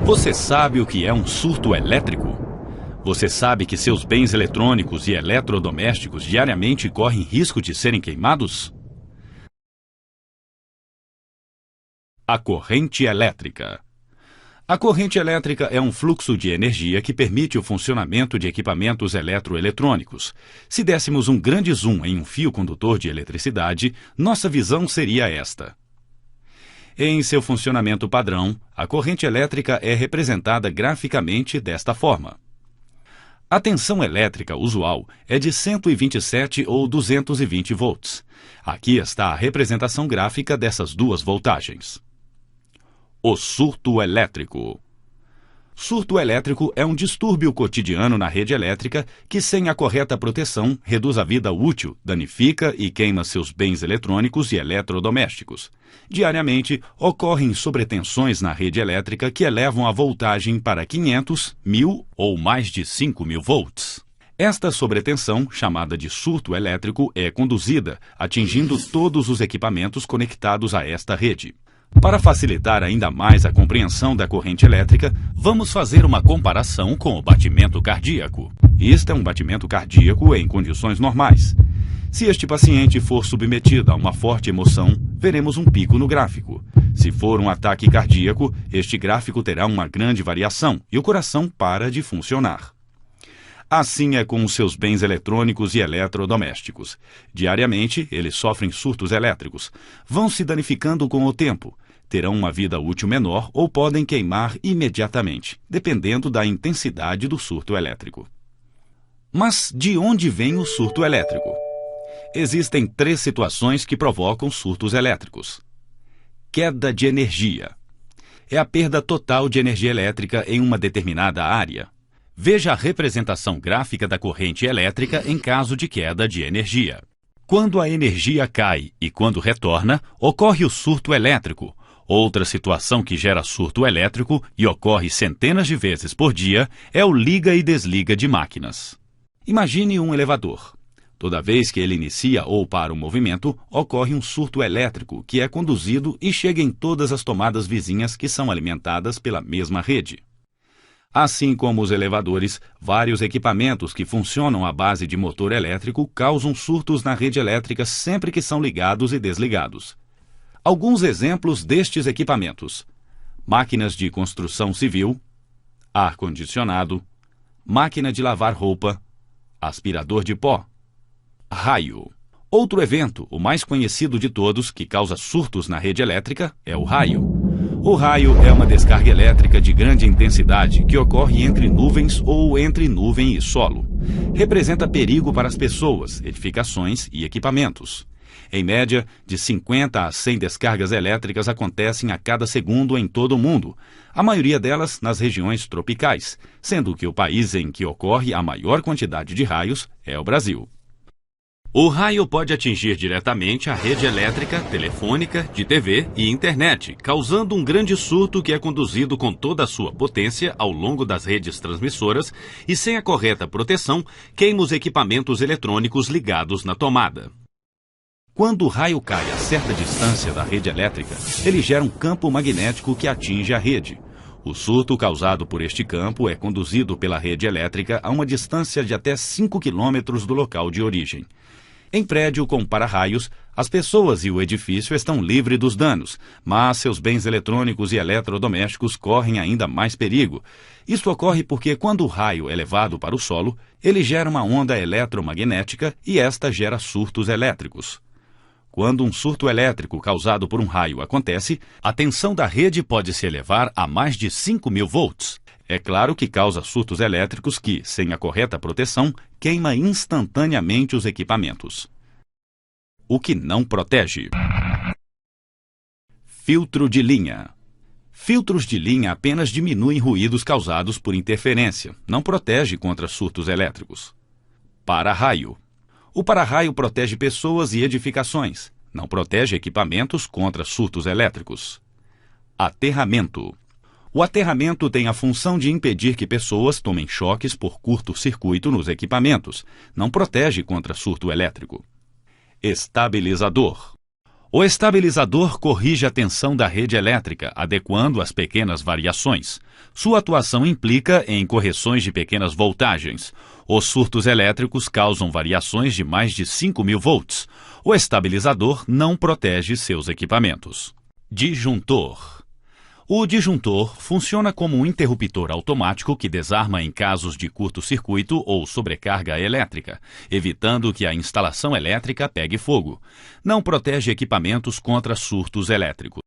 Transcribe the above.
Você sabe o que é um surto elétrico? Você sabe que seus bens eletrônicos e eletrodomésticos diariamente correm risco de serem queimados? A corrente elétrica. A corrente elétrica é um fluxo de energia que permite o funcionamento de equipamentos eletroeletrônicos. Se dessemos um grande zoom em um fio condutor de eletricidade, nossa visão seria esta. Em seu funcionamento padrão, a corrente elétrica é representada graficamente desta forma. A tensão elétrica usual é de 127 ou 220 volts. Aqui está a representação gráfica dessas duas voltagens. O surto elétrico. Surto elétrico é um distúrbio cotidiano na rede elétrica que, sem a correta proteção, reduz a vida útil, danifica e queima seus bens eletrônicos e eletrodomésticos. Diariamente, ocorrem sobretensões na rede elétrica que elevam a voltagem para 500, 1000 ou mais de 5000 volts. Esta sobretensão, chamada de surto elétrico, é conduzida, atingindo todos os equipamentos conectados a esta rede. Para facilitar ainda mais a compreensão da corrente elétrica, vamos fazer uma comparação com o batimento cardíaco. Este é um batimento cardíaco em condições normais. Se este paciente for submetido a uma forte emoção, veremos um pico no gráfico. Se for um ataque cardíaco, este gráfico terá uma grande variação e o coração para de funcionar. Assim é com os seus bens eletrônicos e eletrodomésticos. Diariamente, eles sofrem surtos elétricos. Vão se danificando com o tempo. Terão uma vida útil menor ou podem queimar imediatamente, dependendo da intensidade do surto elétrico. Mas de onde vem o surto elétrico? Existem 3 situações que provocam surtos elétricos. Queda de energia. É a perda total de energia elétrica em uma determinada área. Veja a representação gráfica da corrente elétrica em caso de queda de energia. Quando a energia cai e quando retorna, ocorre o surto elétrico. Outra situação que gera surto elétrico e ocorre centenas de vezes por dia é o liga e desliga de máquinas. Imagine um elevador. Toda vez que ele inicia ou para o movimento, ocorre um surto elétrico que é conduzido e chega em todas as tomadas vizinhas que são alimentadas pela mesma rede. Assim como os elevadores, vários equipamentos que funcionam à base de motor elétrico causam surtos na rede elétrica sempre que são ligados e desligados. Alguns exemplos destes equipamentos: máquinas de construção civil, ar-condicionado, máquina de lavar roupa, aspirador de pó. Raio. Outro evento, o mais conhecido de todos, que causa surtos na rede elétrica, é o raio. O raio é uma descarga elétrica de grande intensidade que ocorre entre nuvens ou entre nuvem e solo. Representa perigo para as pessoas, edificações e equipamentos. Em média, de 50 a 100 descargas elétricas acontecem a cada segundo em todo o mundo, a maioria delas nas regiões tropicais, sendo que o país em que ocorre a maior quantidade de raios é o Brasil. O raio pode atingir diretamente a rede elétrica, telefônica, de TV e internet, causando um grande surto que é conduzido com toda a sua potência ao longo das redes transmissoras e, sem a correta proteção, queima os equipamentos eletrônicos ligados na tomada. Quando o raio cai a certa distância da rede elétrica, ele gera um campo magnético que atinge a rede. O surto causado por este campo é conduzido pela rede elétrica a uma distância de até 5 km do local de origem. Em prédio com para-raios, as pessoas e o edifício estão livres dos danos, mas seus bens eletrônicos e eletrodomésticos correm ainda mais perigo. Isto ocorre porque quando o raio é levado para o solo, ele gera uma onda eletromagnética e esta gera surtos elétricos. Quando um surto elétrico causado por um raio acontece, a tensão da rede pode se elevar a mais de 5000 volts. É claro que causa surtos elétricos que, sem a correta proteção, queima instantaneamente os equipamentos. O que não protege. Filtro de linha. Filtros de linha apenas diminuem ruídos causados por interferência, não protege contra surtos elétricos. Para-raio. O para-raio protege pessoas e edificações, não protege equipamentos contra surtos elétricos. Aterramento. O aterramento tem a função de impedir que pessoas tomem choques por curto-circuito nos equipamentos, não protege contra surto elétrico. Estabilizador. O estabilizador corrige a tensão da rede elétrica, adequando as pequenas variações. Sua atuação implica em correções de pequenas voltagens. Os surtos elétricos causam variações de mais de 5.000 volts. O estabilizador não protege seus equipamentos. Disjuntor. O disjuntor funciona como um interruptor automático que desarma em casos de curto-circuito ou sobrecarga elétrica, evitando que a instalação elétrica pegue fogo. Não protege equipamentos contra surtos elétricos.